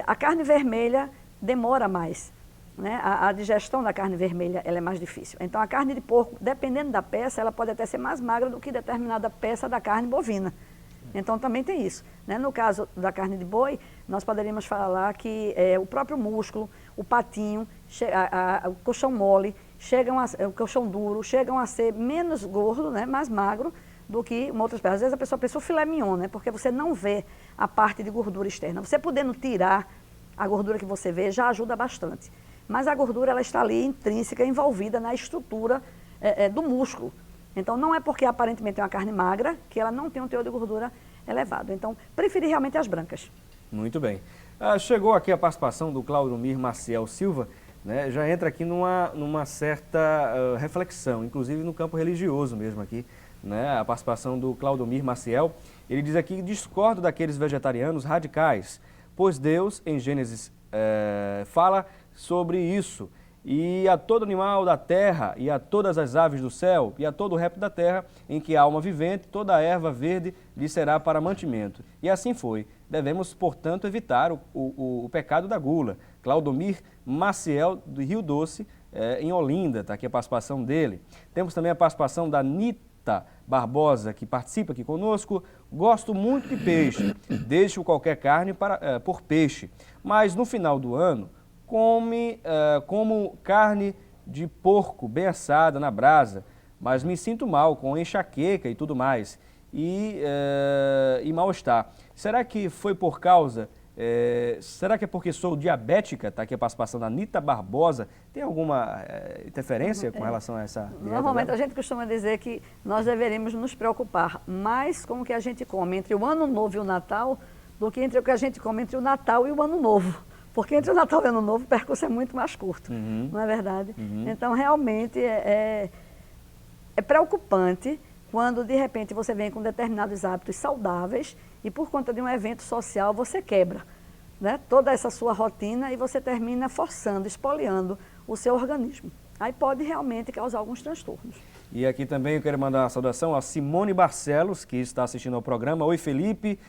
A carne vermelha demora mais. Né? A digestão da carne vermelha ela é mais difícil. Então, a carne de porco, dependendo da peça, ela pode até ser mais magra do que determinada peça da carne bovina. Então, também tem isso. Né? No caso da carne de boi, nós poderíamos falar que o próprio músculo, o patinho, o colchão mole, o colchão duro, chegam a ser menos gordo, né? Mais magro do que uma outra peça. Às vezes a pessoa pensa o filé mignon, né? Porque você não vê a parte de gordura externa. Você podendo tirar a gordura que você vê já ajuda bastante. Mas a gordura ela está ali intrínseca, envolvida na estrutura do músculo. Então, não é porque aparentemente é uma carne magra que ela não tem um teor de gordura elevado. Então, preferi realmente as brancas. Muito bem. Chegou aqui a participação do Claudomir Maciel Silva, né? Já entra aqui numa certa reflexão, inclusive no campo religioso mesmo aqui, né? A participação do Claudomir Maciel. Ele diz aqui que discorda daqueles vegetarianos radicais, pois Deus, em Gênesis, fala sobre isso. E a todo animal da terra, e a todas as aves do céu, e a todo o réptil da terra, em que há alma vivente, toda a erva verde lhe será para mantimento. E assim foi. Devemos, portanto, evitar o pecado da gula. Claudomir Maciel, do Rio Doce, em Olinda, está aqui a participação dele. Temos também a participação da Nita Barbosa, que participa aqui conosco. Gosto muito de peixe, deixo qualquer carne por peixe, mas no final do ano como carne de porco bem assada na brasa, mas me sinto mal com enxaqueca e tudo mais e mal-estar. Será que foi por causa... será que é porque sou diabética? Está aqui a participação da Anitta Barbosa. Tem alguma interferência com relação a essa dieta? Normalmente dela? a gente costuma dizer que nós deveríamos nos preocupar mais com o que a gente come entre o Ano Novo e o Natal do que entre o que a gente come entre o Natal e o Ano Novo. Porque entre o Natal e o Ano Novo o percurso é muito mais curto, não é verdade? Então realmente é preocupante quando de repente você vem com determinados hábitos saudáveis e por conta de um evento social você quebra, né, toda essa sua rotina e você termina forçando, espoliando o seu organismo. Aí pode realmente causar alguns transtornos. E aqui também eu quero mandar uma saudação a Simone Barcelos, que está assistindo ao programa. Oi, Felipe.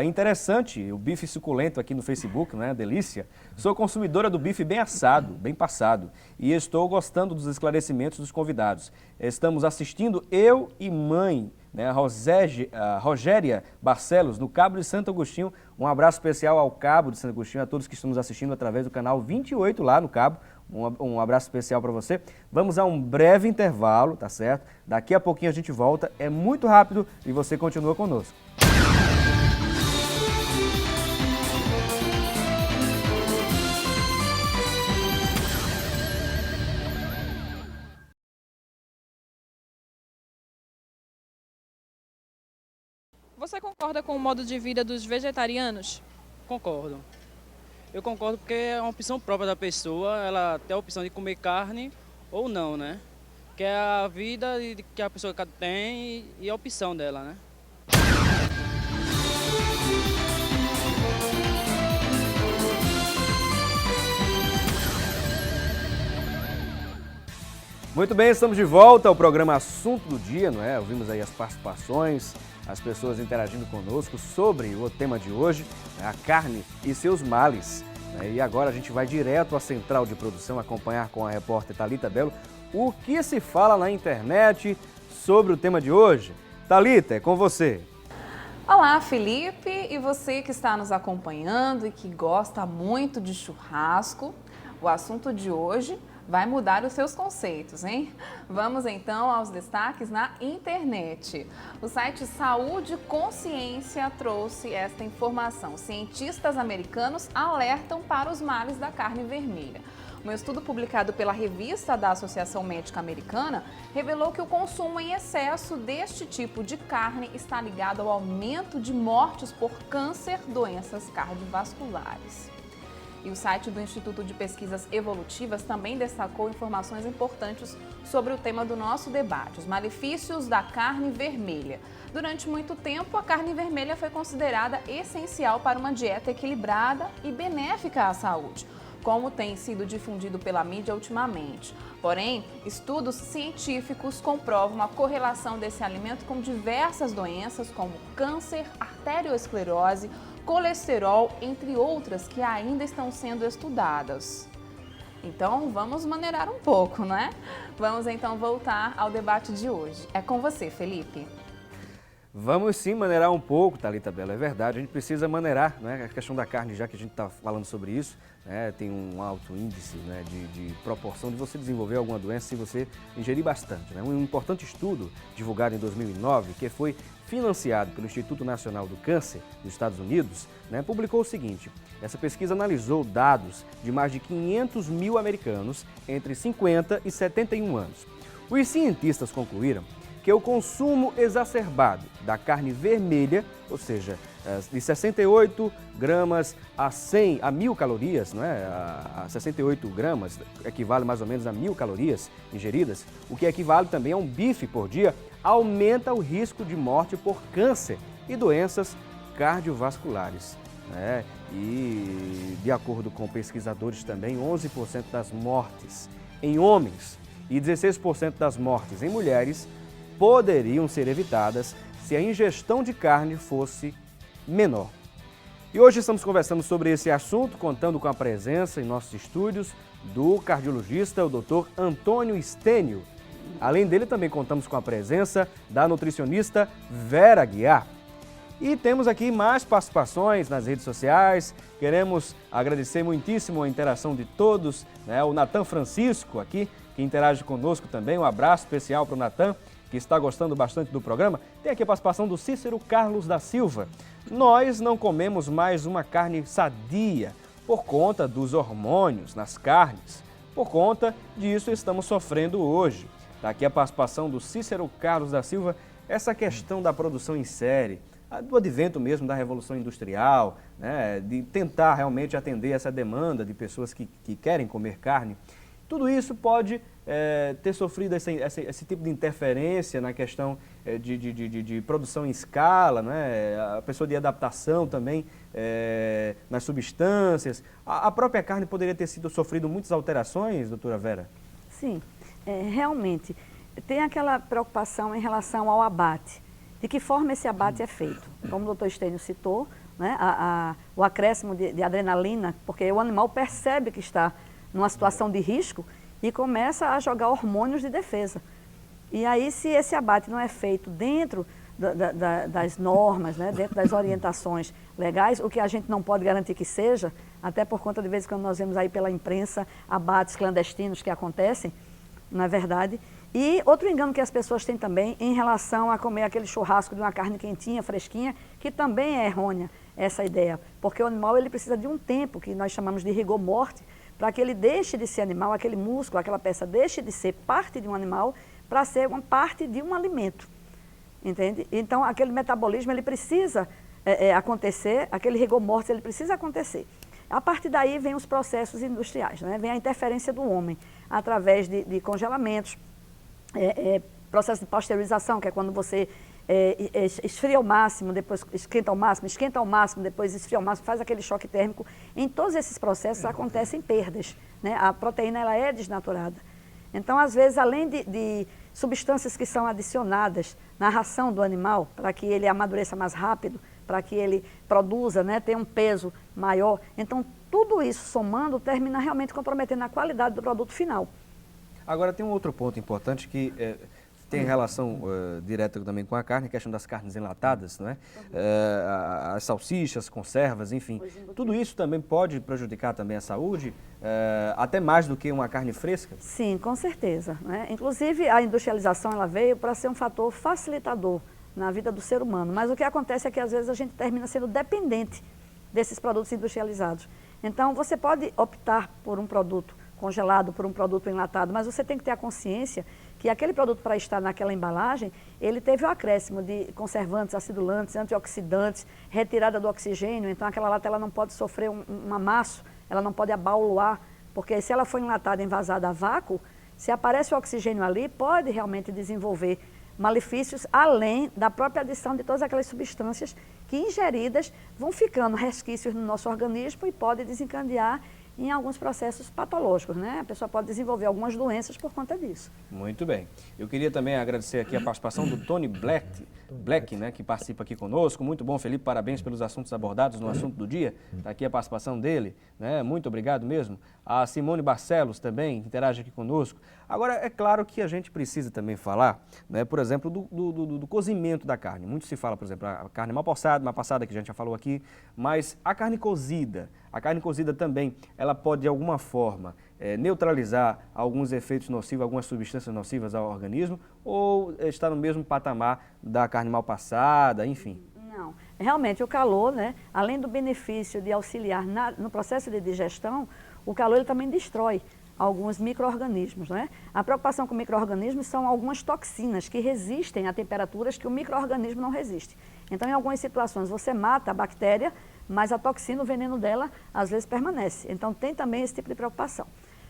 Interessante, o bife suculento aqui no Facebook, né? Delícia. Sou consumidora do bife bem assado, bem passado, e estou gostando dos esclarecimentos dos convidados. Estamos assistindo eu e mãe, né, a Rogéria Barcelos, no Cabo de Santo Agostinho. Um abraço especial ao Cabo de Santo Agostinho, a todos que estão nos assistindo através do canal 28 lá no Cabo. Um abraço especial para você. Vamos a um breve intervalo, tá certo? Daqui a pouquinho a gente volta, é muito rápido e você continua conosco. Você concorda com o modo de vida dos vegetarianos? Concordo. Eu concordo porque é uma opção própria da pessoa, ela tem a opção de comer carne ou não, né? Que é a vida que a pessoa tem e a opção dela, né? Muito bem, estamos de volta ao programa Assunto do Dia, não é? Ouvimos aí as participações, as pessoas interagindo conosco sobre o tema de hoje, a carne e seus males. E agora a gente vai direto à central de produção acompanhar com a repórter Thalita Belo o que se fala na internet sobre o tema de hoje. Thalita, é com você. Olá, Felipe, e você que está nos acompanhando e que gosta muito de churrasco, o assunto de hoje vai mudar os seus conceitos, hein? Vamos então aos destaques na internet. O site Saúde Consciência trouxe esta informação. Cientistas americanos alertam para os males da carne vermelha. Um estudo publicado pela revista da Associação Médica Americana revelou que o consumo em excesso deste tipo de carne está ligado ao aumento de mortes por câncer, doenças cardiovasculares. E o site do Instituto de Pesquisas Evolutivas também destacou informações importantes sobre o tema do nosso debate, os malefícios da carne vermelha. Durante muito tempo, a carne vermelha foi considerada essencial para uma dieta equilibrada e benéfica à saúde, como tem sido difundido pela mídia ultimamente. Porém, estudos científicos comprovam a correlação desse alimento com diversas doenças, como câncer, arteriosclerose, colesterol, entre outras que ainda estão sendo estudadas. Então, vamos maneirar um pouco, né? Vamos então voltar ao debate de hoje. É com você, Felipe. Vamos sim maneirar um pouco, Thalita Belo, é verdade. A gente precisa maneirar, né? A questão da carne, já que a gente está falando sobre isso, né? Tem um alto índice, né, de proporção de você desenvolver alguma doença se você ingerir bastante, né? Um importante estudo divulgado em 2009, que foi financiado pelo Instituto Nacional do Câncer dos Estados Unidos, né, publicou o seguinte: essa pesquisa analisou dados de mais de 500 mil americanos entre 50 e 71 anos. Os cientistas concluíram que o consumo exacerbado da carne vermelha, ou seja, de 68 gramas a 1.000 calorias, não é? A 68 gramas equivale mais ou menos a 1.000 calorias ingeridas, o que equivale também a um bife por dia, aumenta o risco de morte por câncer e doenças cardiovasculares, né? E, de acordo com pesquisadores também, 11% das mortes em homens e 16% das mortes em mulheres poderiam ser evitadas se a ingestão de carne fosse menor. E hoje estamos conversando sobre esse assunto, contando com a presença em nossos estúdios do cardiologista, o Dr. Antônio Stênio. Além dele, também contamos com a presença da nutricionista Vera Aguiar. E temos aqui mais participações nas redes sociais. Queremos agradecer muitíssimo a interação de todos, né? O Natan Francisco aqui, que interage conosco também. Um abraço especial para o Natan, que está gostando bastante do programa. Tem aqui a participação do Cícero Carlos da Silva. Nós não comemos mais uma carne sadia por conta dos hormônios nas carnes. Por conta disso, estamos sofrendo hoje. Está aqui a participação do Cícero Carlos da Silva. Essa questão da produção em série, do advento mesmo da Revolução Industrial, né, de tentar realmente atender essa demanda de pessoas que querem comer carne, tudo isso pode ter sofrido esse tipo de interferência na questão de produção em escala, né, a pessoa de adaptação também nas substâncias. A própria carne poderia ter sofrido muitas alterações, doutora Vera? Sim, realmente. Tem aquela preocupação em relação ao abate. De que forma esse abate é feito? Como o doutor Stênio citou, né, o acréscimo de adrenalina, porque o animal percebe que está numa situação de risco e começa a jogar hormônios de defesa. E aí, se esse abate não é feito dentro das normas, né, dentro das orientações legais, o que a gente não pode garantir que seja, até por conta de vez em quando nós vemos aí pela imprensa abates clandestinos que acontecem, não é verdade? E outro engano que as pessoas têm também em relação a comer aquele churrasco de uma carne quentinha, fresquinha, que também é errônea essa ideia, porque o animal ele precisa de um tempo, que nós chamamos de rigor mortis, para que ele deixe de ser animal, aquele músculo, aquela peça deixe de ser parte de um animal para ser uma parte de um alimento, entende? Então, aquele metabolismo ele precisa acontecer, aquele rigor mortis ele precisa acontecer. A partir daí vem os processos industriais, né? Vem a interferência do homem através de congelamentos, processo de pasteurização, que é quando você esfria ao máximo, depois esquenta ao máximo, depois esfria ao máximo, faz aquele choque térmico. Em todos esses processos acontecem perdas, né? A proteína ela é desnaturada. Então, às vezes, além de substâncias que são adicionadas na ração do animal, para que ele amadureça mais rápido, para que ele produza, né, tenha um peso maior, então tudo isso somando termina realmente comprometendo a qualidade do produto final. Agora, tem um outro ponto importante que tem relação direta também com a carne, a questão das carnes enlatadas, não é? As salsichas, conservas, enfim. Tudo isso também pode prejudicar também a saúde, até mais do que uma carne fresca? Sim, com certeza, né? Inclusive, a industrialização ela veio para ser um fator facilitador na vida do ser humano. Mas o que acontece é que, às vezes, a gente termina sendo dependente desses produtos industrializados. Então, você pode optar por um produto congelado, por um produto enlatado, mas você tem que ter a consciência que aquele produto, para estar naquela embalagem, ele teve o acréscimo de conservantes, acidulantes, antioxidantes, retirada do oxigênio, então aquela lata ela não pode sofrer um amasso, ela não pode abauloar, porque se ela for enlatada, envasada a vácuo, se aparece o oxigênio ali, pode realmente desenvolver malefícios, além da própria adição de todas aquelas substâncias que, ingeridas, vão ficando resquícios no nosso organismo e pode desencadear em alguns processos patológicos, né? A pessoa pode desenvolver algumas doenças por conta disso. Muito bem. Eu queria também agradecer aqui a participação do Tony Black, né, que participa aqui conosco. Muito bom, Felipe, parabéns pelos assuntos abordados no assunto do dia. Está aqui a participação dele, né? Muito obrigado mesmo. A Simone Barcelos também interage aqui conosco. Agora, é claro que a gente precisa também falar, né, por exemplo, do cozimento da carne. Muito se fala, por exemplo, a carne mal passada, que a gente já falou aqui, mas a carne cozida também, ela pode de alguma forma neutralizar alguns efeitos nocivos, algumas substâncias nocivas ao organismo, ou está no mesmo patamar da carne mal passada, enfim? Não, realmente o calor, né, além do benefício de auxiliar no processo de digestão, o calor ele também destrói alguns micro-organismos, né? A preocupação com micro-organismos são algumas toxinas que resistem a temperaturas que o micro-organismo não resiste. Então, em algumas situações, você mata a bactéria, mas a toxina, o veneno dela, às vezes permanece. Então, tem também esse tipo de preocupação.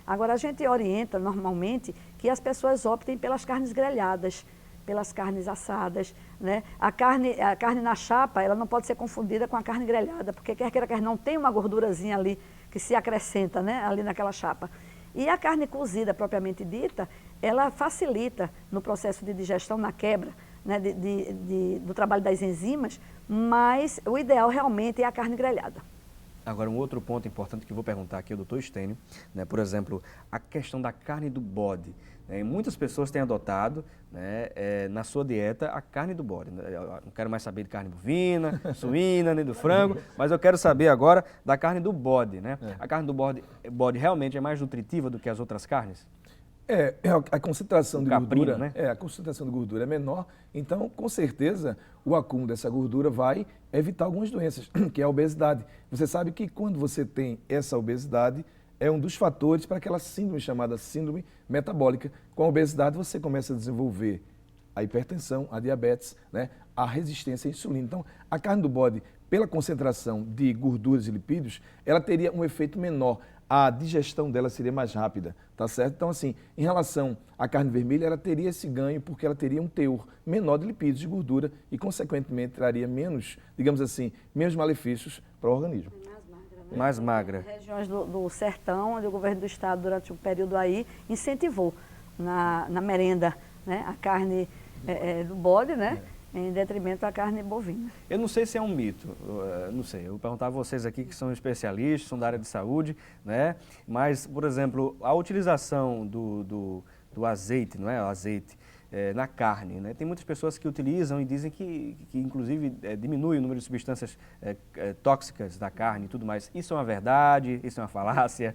Agora, a gente orienta, normalmente, que as pessoas optem pelas carnes grelhadas, pelas carnes assadas, né? A carne na chapa, ela não pode ser confundida com a carne grelhada, porque quer queira, quer não, tem uma gordurazinha ali que se acrescenta, né, ali naquela chapa. E a carne cozida, propriamente dita, ela facilita no processo de digestão, na quebra, né, do trabalho das enzimas, mas o ideal realmente é a carne grelhada. Agora, um outro ponto importante que eu vou perguntar aqui ao doutor Stênio, né, por exemplo, a questão da carne do bode. Né, muitas pessoas têm adotado, né, na sua dieta a carne do bode. Eu não quero mais saber de carne bovina, suína, nem do frango, mas eu quero saber agora da carne do bode. Né? A carne do bode realmente é mais nutritiva do que as outras carnes? A concentração de caprino, gordura, né? A concentração de gordura é menor, então com certeza o acúmulo dessa gordura vai evitar algumas doenças, que é a obesidade. Você sabe que quando você tem essa obesidade, é um dos fatores para aquela síndrome chamada síndrome metabólica. Com a obesidade você começa a desenvolver a hipertensão, a diabetes, né? A resistência à insulina. Então a carne do bode, pela concentração de gorduras e lipídios, ela teria um efeito menor. A digestão dela seria mais rápida, tá certo? Então, assim, em relação à carne vermelha, ela teria esse ganho porque ela teria um teor menor de lipídios e gordura e, consequentemente, traria menos, digamos assim, menos malefícios para o organismo. Mais magra. Regiões do sertão, onde o governo do estado, durante um período aí, incentivou na merenda, né, a carne do bode, né? Em detrimento da carne bovina. Eu não sei se é um mito, não sei, eu vou perguntar a vocês aqui que são especialistas, são da área de saúde, né? Mas, por exemplo, a utilização do azeite, não é? O azeite na carne, né? Tem muitas pessoas que utilizam e dizem que inclusive, diminui o número de substâncias tóxicas da carne e tudo mais. Isso é uma verdade? Isso é uma falácia?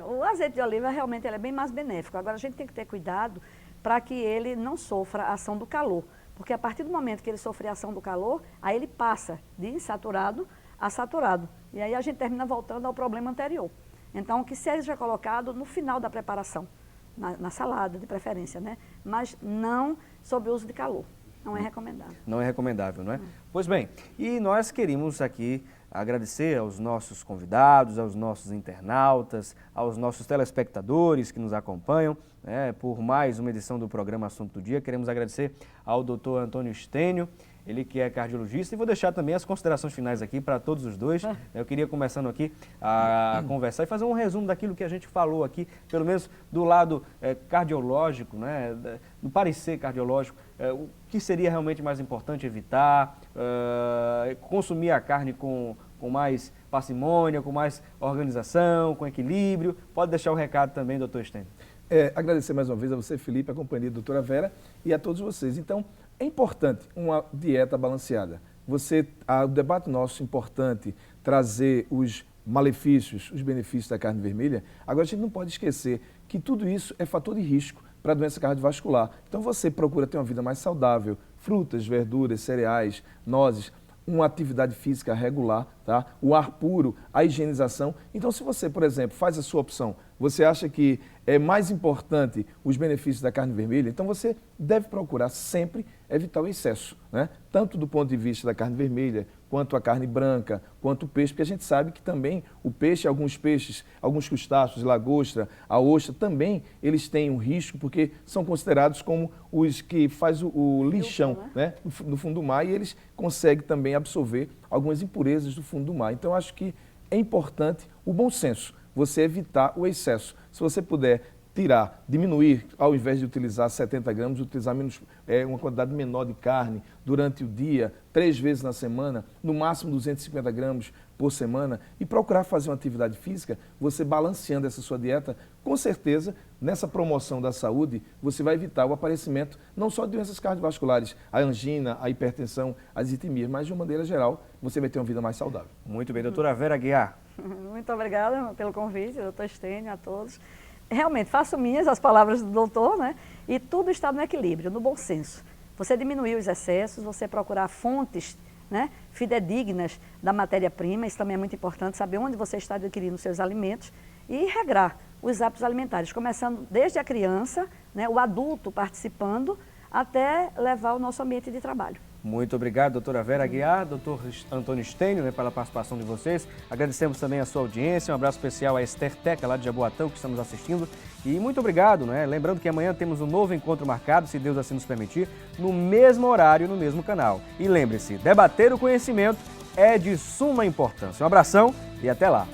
O azeite de oliva realmente ele é bem mais benéfico. Agora, a gente tem que ter cuidado para que ele não sofra a ação do calor. Porque a partir do momento que ele sofre a ação do calor, aí ele passa de insaturado a saturado. E aí a gente termina voltando ao problema anterior. Então, que seja colocado no final da preparação, na salada de preferência, né? Mas não sob uso de calor. Não é recomendável. Não é recomendável, não é? Pois bem, e nós queríamos aqui agradecer aos nossos convidados, aos nossos internautas, aos nossos telespectadores que nos acompanham, né, por mais uma edição do programa Assunto do Dia. Queremos agradecer ao Dr. Antônio Stênio, ele que é cardiologista, e vou deixar também as considerações finais aqui para todos os dois. Eu queria, começando aqui, a conversar e fazer um resumo daquilo que a gente falou aqui, pelo menos do lado cardiológico, né, do parecer cardiológico, o que seria realmente mais importante evitar, consumir a carne com mais parcimônia, com mais organização, com equilíbrio. Pode deixar o recado também, doutor Stênio. Agradecer mais uma vez a você, Felipe, a companhia da doutora Vera e a todos vocês. Então, é importante uma dieta balanceada. O debate nosso é importante trazer os malefícios, os benefícios da carne vermelha. Agora, a gente não pode esquecer que tudo isso é fator de risco para a doença cardiovascular. Então, você procura ter uma vida mais saudável, frutas, verduras, cereais, nozes, uma atividade física regular, tá? O ar puro, a higienização. Então, se você, por exemplo, faz a sua opção, você acha que é mais importante os benefícios da carne vermelha, então você deve procurar sempre evitar o excesso, né? Tanto do ponto de vista da carne vermelha, quanto a carne branca, quanto o peixe, porque a gente sabe que também o peixe, alguns peixes, alguns crustáceos, lagosta, a ostra, também eles têm um risco, porque são considerados como os que faz o lixão, né? No fundo do mar, e eles conseguem também absorver algumas impurezas do fundo do mar. Então, acho que é importante o bom senso, você evitar o excesso. Se você puder diminuir, ao invés de utilizar 70 gramas, utilizar uma quantidade menor de carne durante o dia, 3 vezes na semana, no máximo 250 gramas por semana, e procurar fazer uma atividade física, você balanceando essa sua dieta, com certeza, nessa promoção da saúde, você vai evitar o aparecimento não só de doenças cardiovasculares, a angina, a hipertensão, as arritmias, mas de uma maneira geral, você vai ter uma vida mais saudável. Muito bem, doutora Vera Aguiar. Muito obrigada pelo convite, doutor Stênio, a todos. Realmente, faço minhas as palavras do doutor, né? E tudo está no equilíbrio, no bom senso. Você diminuir os excessos, você procurar fontes, né, fidedignas da matéria-prima, isso também é muito importante, saber onde você está adquirindo seus alimentos e regrar os hábitos alimentares, começando desde a criança, né, o adulto participando, até levar o nosso ambiente de trabalho. Muito obrigado, doutora Vera Aguiar, doutor Antônio Stênio, né, pela participação de vocês. Agradecemos também a sua audiência, um abraço especial a Esther Teca, lá de Jaboatão, que estamos assistindo. E muito obrigado, né? Lembrando que amanhã temos um novo encontro marcado, se Deus assim nos permitir, no mesmo horário, no mesmo canal. E lembre-se, debater o conhecimento é de suma importância. Um abração e até lá.